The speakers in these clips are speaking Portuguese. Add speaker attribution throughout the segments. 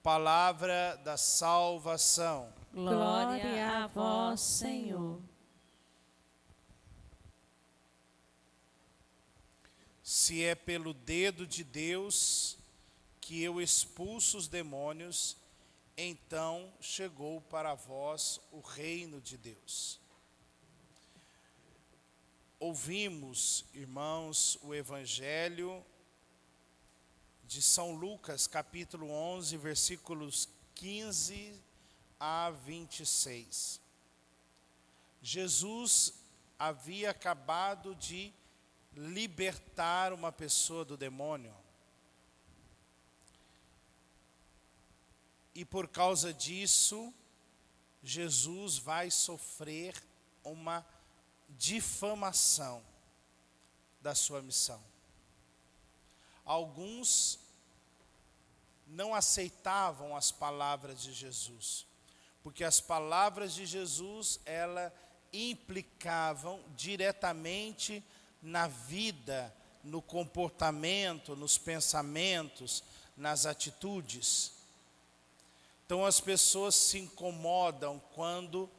Speaker 1: Palavra da salvação.
Speaker 2: Glória a vós, Senhor.
Speaker 1: Se é pelo dedo de Deus que eu expulso os demônios, então chegou para vós o reino de Deus. Ouvimos, irmãos, o Evangelho de São Lucas, capítulo 11, versículos 15 a 26. Jesus havia acabado de libertar uma pessoa do demônio. E por causa disso, Jesus vai sofrer uma difamação da sua missão. Alguns não aceitavam as palavras de Jesus, porque as palavras de Jesus, elas implicavam diretamente na vida, no comportamento, nos pensamentos, nas atitudes. Então as pessoas se incomodam quando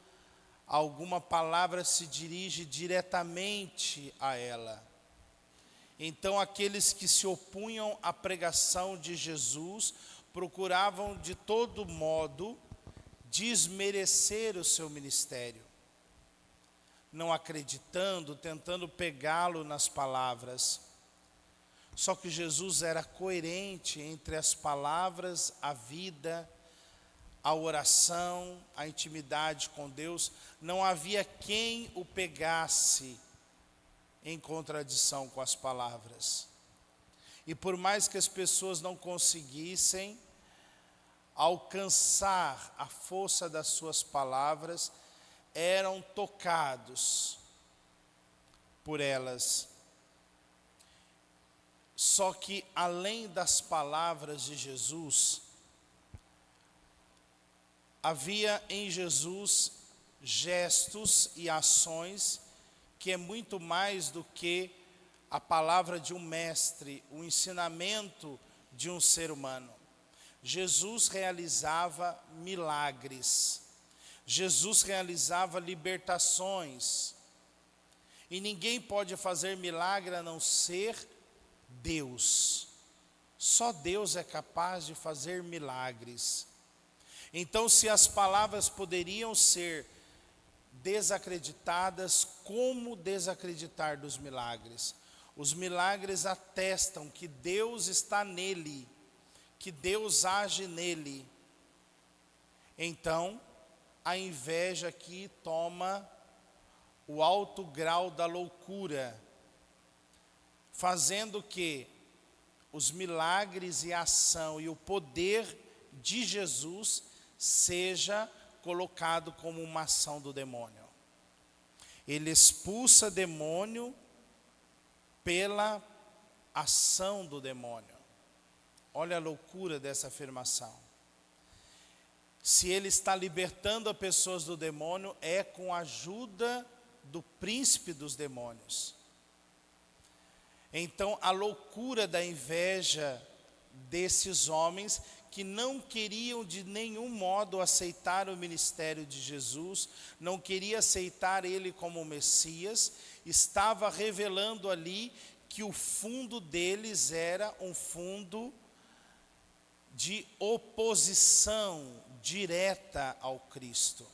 Speaker 1: alguma palavra se dirige diretamente a ela. Então aqueles que se opunham à pregação de Jesus procuravam de todo modo desmerecer o seu ministério, não acreditando, tentando pegá-lo nas palavras. Só que Jesus era coerente entre as palavras, a vida, a oração, a intimidade com Deus. Não havia quem o pegasse em contradição com as palavras. E por mais que as pessoas não conseguissem alcançar a força das suas palavras, eram tocados por elas. Só que além das palavras de Jesus, havia em Jesus gestos e ações que é muito mais do que a palavra de um mestre, o ensinamento de um ser humano. Jesus realizava milagres, Jesus realizava libertações, e ninguém pode fazer milagre a não ser Deus. Só Deus é capaz de fazer milagres. Então, se as palavras poderiam ser desacreditadas, como desacreditar dos milagres? Os milagres atestam que Deus está nele, que Deus age nele. Então, a inveja aqui toma o alto grau da loucura, fazendo que os milagres e a ação e o poder de Jesus seja colocado como uma ação do demônio. Ele expulsa demônio pela ação do demônio. Olha a loucura dessa afirmação. Se ele está libertando as pessoas do demônio, é com a ajuda do príncipe dos demônios. Então a loucura da inveja desses homens que não queriam de nenhum modo aceitar o ministério de Jesus, não queria aceitar ele como Messias, estava revelando ali que o fundo deles era um fundo de oposição direta ao Cristo.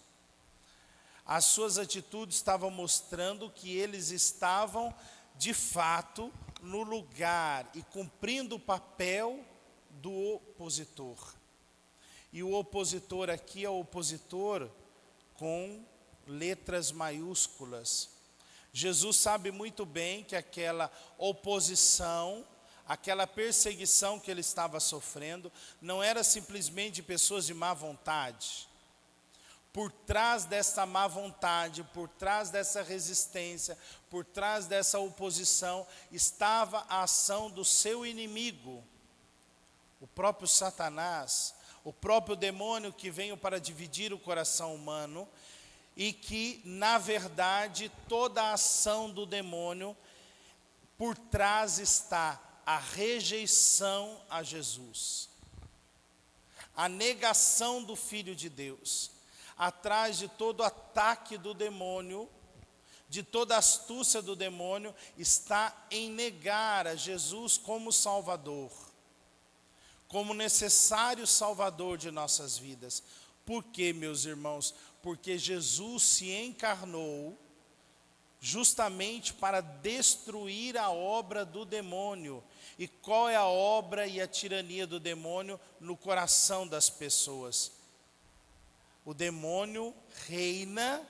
Speaker 1: As suas atitudes estavam mostrando que eles estavam, de fato, no lugar e cumprindo o papel do opositor. E o opositor aqui é o opositor com letras maiúsculas. Jesus sabe muito bem que aquela oposição, aquela perseguição que ele estava sofrendo, não era simplesmente de pessoas de má vontade. Por trás dessa má vontade, por trás dessa resistência, por trás dessa oposição, estava a ação do seu inimigo, o próprio Satanás, o próprio demônio que veio para dividir o coração humano, e que, na verdade, toda a ação do demônio, por trás está a rejeição a Jesus. a negação do Filho de Deus, atrás de todo ataque do demônio, de toda astúcia do demônio, está em negar a Jesus como Salvador, como necessário Salvador de nossas vidas. Por quê, meus irmãos? Porque Jesus se encarnou justamente para destruir a obra do demônio. E qual é a obra e a tirania do demônio no coração das pessoas? O demônio reina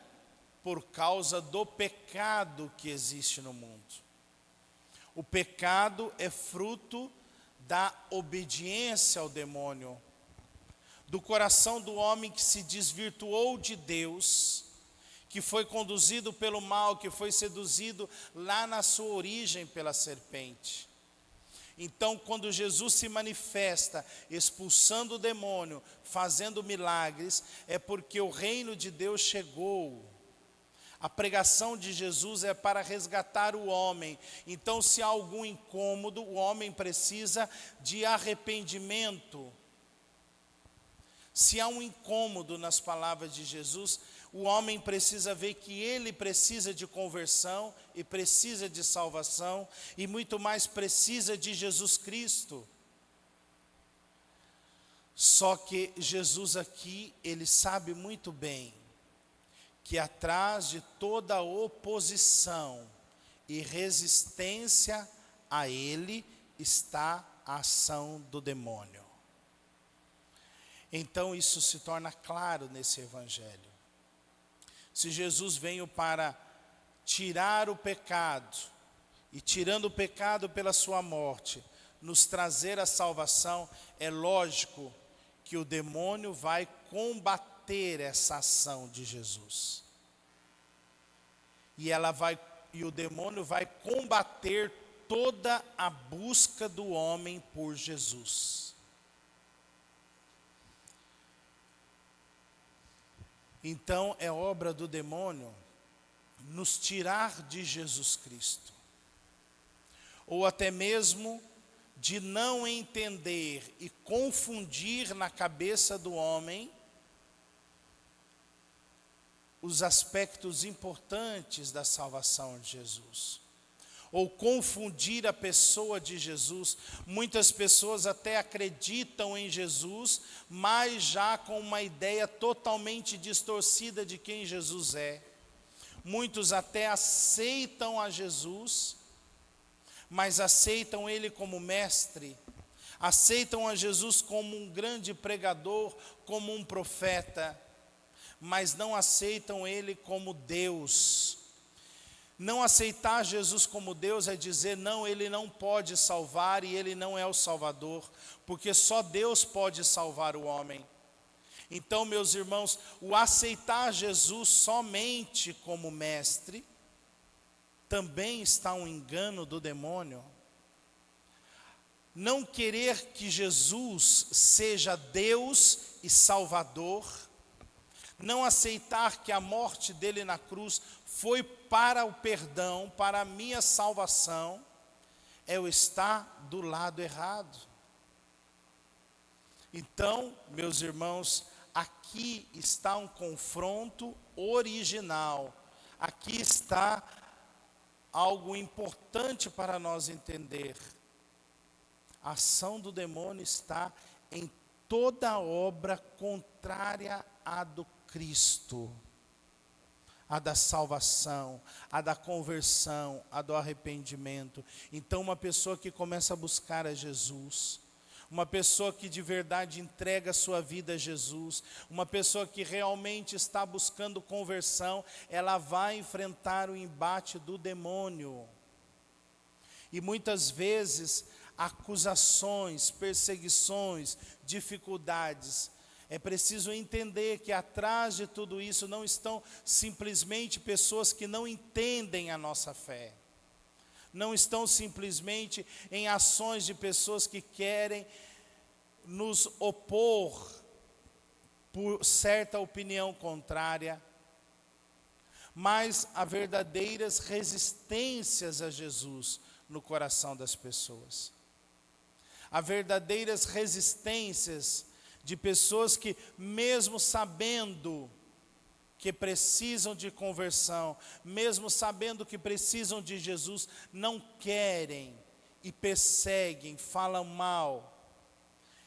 Speaker 1: por causa do pecado que existe no mundo. O pecado é fruto da obediência ao demônio, do coração do homem que se desvirtuou de Deus, que foi conduzido pelo mal, que foi seduzido lá na sua origem pela serpente. Então, quando Jesus se manifesta, expulsando o demônio, fazendo milagres, é porque o reino de Deus chegou. A pregação de Jesus é para resgatar o homem. Então, se há algum incômodo, o homem precisa de arrependimento. Se há um incômodo nas palavras de Jesus, o homem precisa ver que ele precisa de conversão e precisa de salvação e muito mais precisa de Jesus Cristo. Só que Jesus aqui, ele sabe muito bem que atrás de toda oposição e resistência a ele está a ação do demônio. Então isso se torna claro nesse evangelho. Se Jesus veio para tirar o pecado, e tirando o pecado pela sua morte, nos trazer a salvação, é lógico que o demônio vai combater essa ação de Jesus. E o demônio vai combater toda a busca do homem por Jesus. Então é obra do demônio nos tirar de Jesus Cristo, ou até mesmo de não entender e confundir na cabeça do homem os aspectos importantes da salvação de Jesus, ou confundir a pessoa de Jesus. Muitas pessoas até acreditam em Jesus, mas já com uma ideia totalmente distorcida de quem Jesus é. Muitos até aceitam a Jesus, mas aceitam ele como mestre, aceitam a Jesus como um grande pregador, como um profeta, mas não aceitam ele como Deus. Não aceitar Jesus como Deus é dizer, não, ele não pode salvar e ele não é o Salvador, porque só Deus pode salvar o homem. Então, meus irmãos, o aceitar Jesus somente como mestre, também está um engano do demônio. Não querer que Jesus seja Deus e Salvador, não aceitar que a morte dele na cruz foi para o perdão, para a minha salvação, é o estar do lado errado. Então, meus irmãos, aqui está um confronto original, aqui está algo importante para nós entender. A ação do demônio está em toda obra contrária à do Cristo, a da salvação, a da conversão, a do arrependimento. Então uma pessoa que começa a buscar a Jesus, uma pessoa que de verdade entrega a sua vida a Jesus, uma pessoa que realmente está buscando conversão, ela vai enfrentar o embate do demônio. E muitas vezes acusações, perseguições, dificuldades. É preciso entender que atrás de tudo isso não estão simplesmente pessoas que não entendem a nossa fé. Não estão simplesmente em ações de pessoas que querem nos opor por certa opinião contrária, mas há verdadeiras resistências a Jesus no coração das pessoas. Há verdadeiras resistências de pessoas que, mesmo sabendo que precisam de conversão, mesmo sabendo que precisam de Jesus, não querem e perseguem, falam mal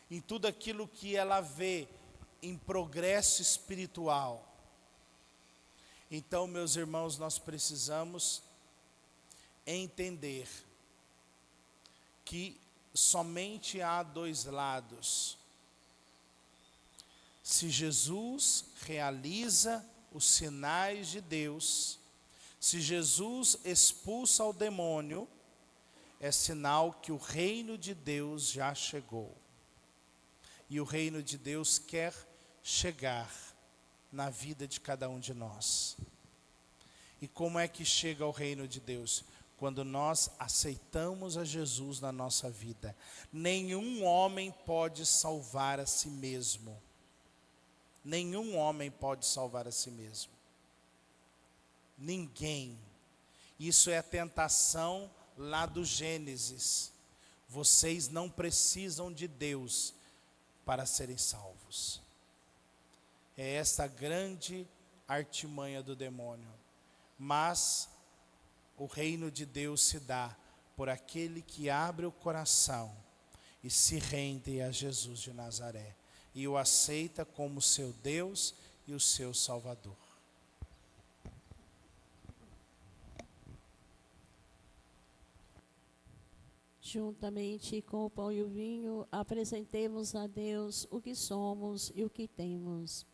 Speaker 1: em tudo aquilo que ela vê em progresso espiritual. Então, meus irmãos, nós precisamos entender que somente há dois lados. Se Jesus realiza os sinais de Deus, se Jesus expulsa o demônio, é sinal que o reino de Deus já chegou. E o reino de Deus quer chegar na vida de cada um de nós. E como é que chega ao reino de Deus? Quando nós aceitamos a Jesus na nossa vida. Nenhum homem pode salvar a si mesmo. Nenhum homem pode salvar a si mesmo. Ninguém. Isso é a tentação lá do Gênesis. Vocês não precisam de Deus para serem salvos. É essa grande artimanha do demônio. Mas o reino de Deus se dá por aquele que abre o coração e se rende a Jesus de Nazaré e o aceita como seu Deus e o seu Salvador.
Speaker 2: Juntamente com o pão e o vinho, apresentemos a Deus o que somos e o que temos.